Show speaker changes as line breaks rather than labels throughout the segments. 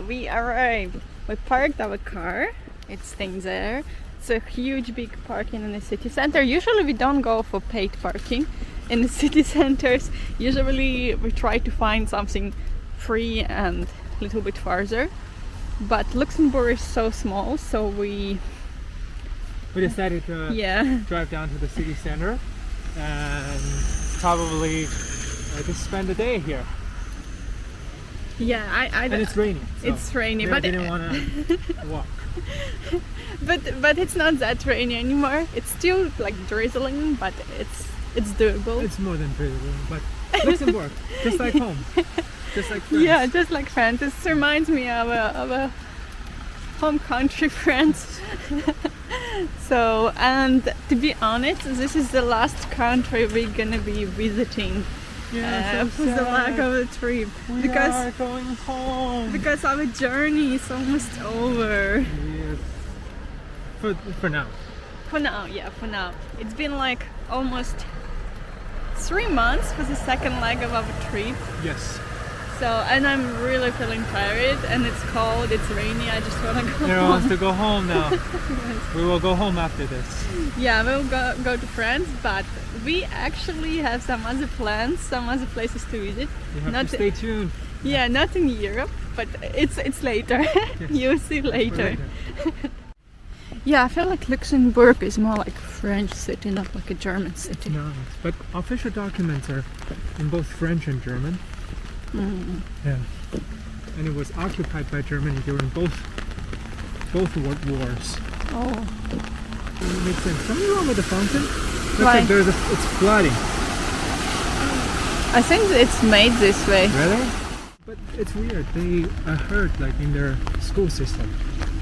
we arrived. We parked our car. It's staying there. It's a huge big parking in the city center. Usually we don't go for paid parking in the city centers. Usually we try to find something free and a little bit farther. But Luxembourg is so small, so we
decided to drive down to the city center and probably just spend the day here.
Yeah,
and it's raining. So
it's rainy,
but I didn't want to walk.
But it's not that rainy anymore. It's still like drizzling, but it's doable.
It's more than drizzling, but Luxembourg, just like home, just like France.
Yeah, just like France. This reminds me of a home country, France. So, and to be honest, this is the last country we're gonna be visiting.
Yeah,
for the lack of a trip.
We are going home.
Because our journey is almost over.
Yes. For now.
For now. It's been like almost 3 months for the second leg of our trip.
Yes.
So, and I'm really feeling tired, and it's cold, it's rainy, I just want to go home.
Everyone wants to go home now.
Yes.
We will go home after this.
Yeah, we'll go to France, but we actually have some other plans, some other places to visit.
You have to stay tuned.
Yeah, not in Europe, but it's later.
Yes.
You'll see later. Yeah, I feel like Luxembourg is more like a French city, not like a German city.
No, but official documents are in both French and German.
Mm.
Yeah, and it was occupied by Germany during both world wars.
Oh,
It makes sense. Something wrong with the fountain? Looks
Why?
like it's flooding.
I think it's made this way.
Really? But it's weird. I heard like in their school system,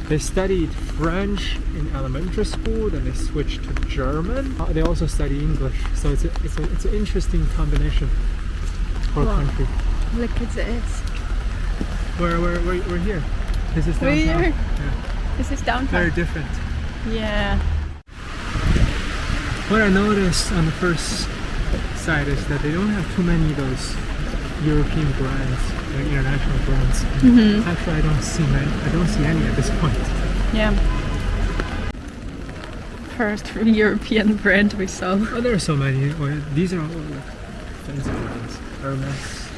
they studied French in elementary school, then they switched to German. They also study English, so it's an interesting combination for a country.
Look at this.
We're here. This is downtown.
We're here.
Yeah.
This is downtown.
Very different.
Yeah.
What I noticed on the first side is that they don't have too many of those European brands, like international brands.
Mm-hmm.
Actually, I don't see many. I don't see any at this point.
Yeah. First European brand we saw.
Oh, there are so many. Well, these are all like fancy brands. Hermes.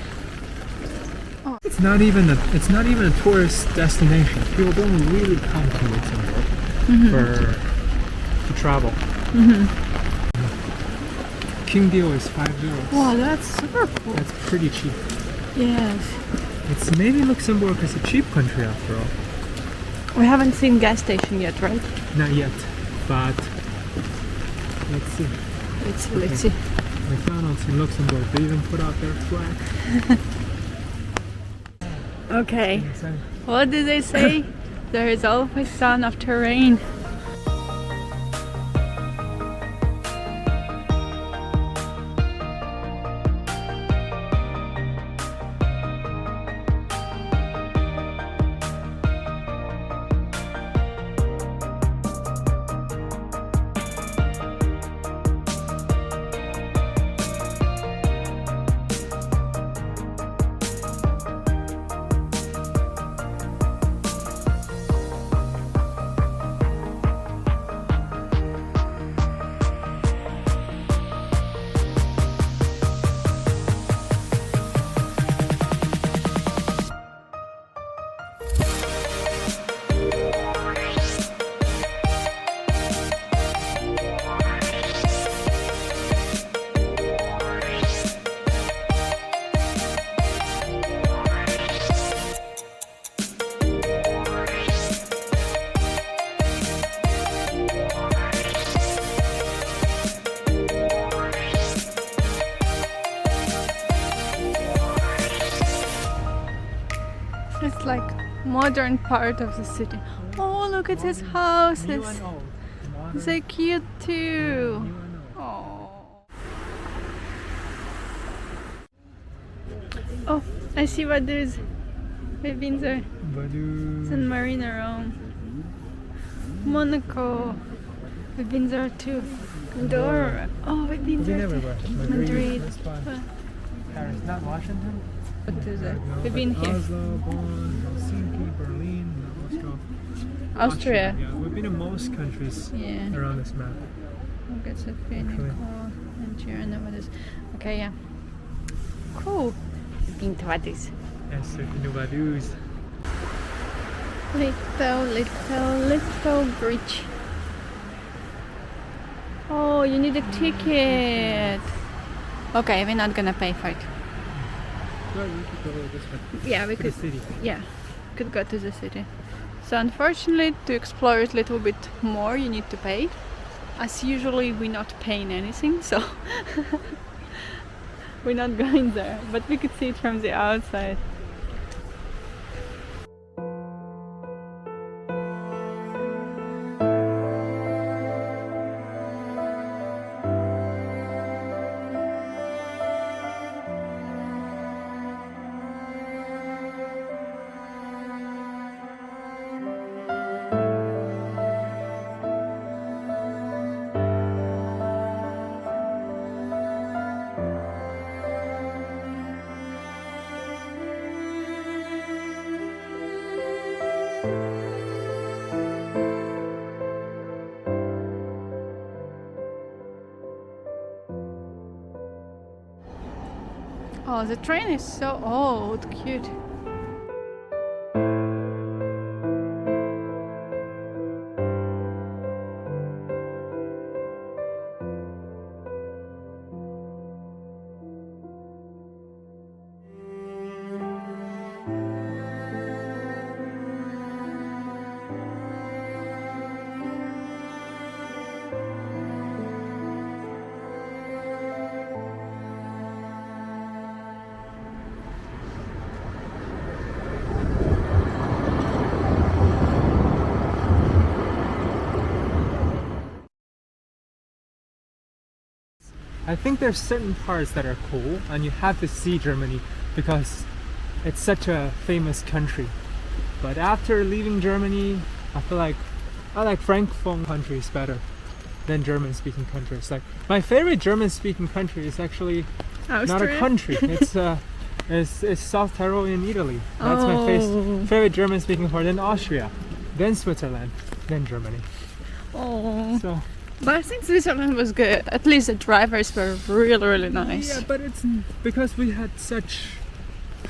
Oh.
It's not even a tourist destination. People don't really come to Luxembourg to travel.
Mm-hmm.
King deal is €5.
Wow, that's super cool.
That's pretty cheap.
Yes.
It's maybe Luxembourg is a cheap country after all.
We haven't seen gas station yet, right?
Not yet, but let's see.
Let's see.
McDonald's in Luxembourg, they even put out their flag.
Okay. What did they say? There is always sun after rain. It's like modern part of the city. Oh, look at his houses. They're cute too. Oh. Oh, I see what there's. We've been there. San Marino, Rome, Monaco. We've been there too. Andorra. Oh, we've been there too. Madrid.
Paris, not Washington.
We've been here.
Oslo, Bonn, Helsinki, Berlin,
Austria.
Yeah, we've been in most countries
Yeah.
around this map.
Okay, so
Actually.
and here and what is. Okay, yeah. Cool. Into what is.
Yes, so new values.
Little bridge. Oh, you need a ticket. Okay, we're not gonna pay for it.
Well, we could go this way.
Yeah, we
To
could.
the city.
Yeah, could go to the city. So unfortunately, to explore it a little bit more, you need to pay. As usually, we're not paying anything, so we're not going there. But we could see it from the outside. Oh, the train is so old, cute.
I think there's certain parts that are cool, and you have to see Germany because it's such a famous country. But after leaving Germany, I feel like I like Francophone countries better than German-speaking countries. Like my favorite German-speaking country is actually not a
Austria?
country. It's South Tyrol in Italy. That's my
Oh.
favorite German-speaking part. Then Austria, then Switzerland, then Germany.
Oh.
So.
But I think Switzerland was good. At least the drivers were really, really nice.
Yeah, but it's because we had such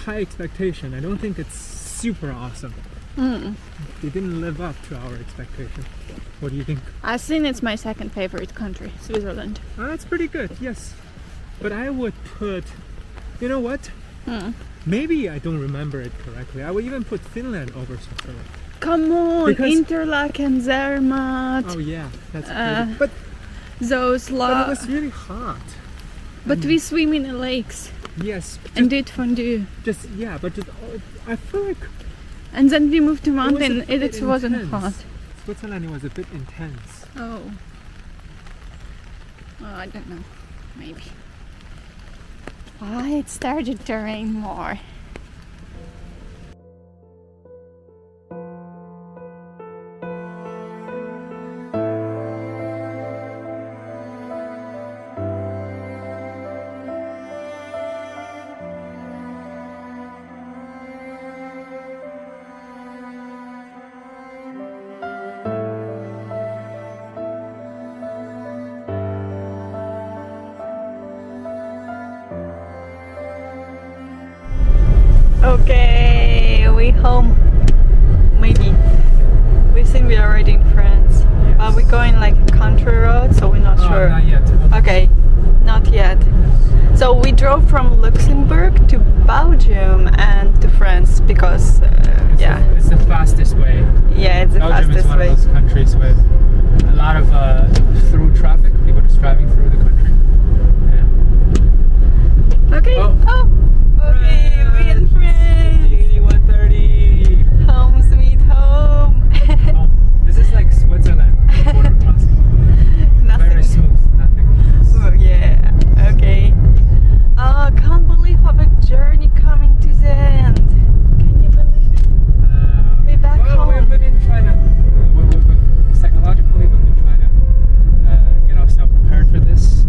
high expectation. I don't think it's super awesome. They didn't live up to our expectation. What do you think?
I think it's my second favorite country, Switzerland.
Oh, that's pretty good, yes. But I would put, you know what? Maybe I don't remember it correctly. I would even put Finland over Switzerland.
Come on,
Because-
Interlaken, Zermatt,
Oh yeah, that's pretty. But
those
it was really hot.
But we swim in the lakes
Yes.
and did fondue.
I feel like
And then we moved to mountain.
a bit
It wasn't
intense.
hot.
Switzerland, it was a bit intense.
Oh. I don't know. Maybe. Ah, it started to rain more. Okay, we home. Maybe. We think we are already in France. But we're going like a country road, so we're not sure.
Not yet.
Okay, not yet. So we drove from Luxembourg to Belgium and to France because,
It's the fastest way.
yeah, it's the
Belgium is
fastest
one
way.
of those countries with a lot of through traffic, people just driving through the country. Yeah.
Okay.
Oh.
Okay, we're in France.
8130.
Home sweet home.
Oh, this is like Switzerland border crossing.
Nothing.
Very smooth, nothing.
Oh, yeah. Okay. Oh, I can't believe our journey coming to the end. Can you believe it? We're back home.
We've been trying to, psychologically, we've been trying to get ourselves prepared for this.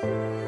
Bye.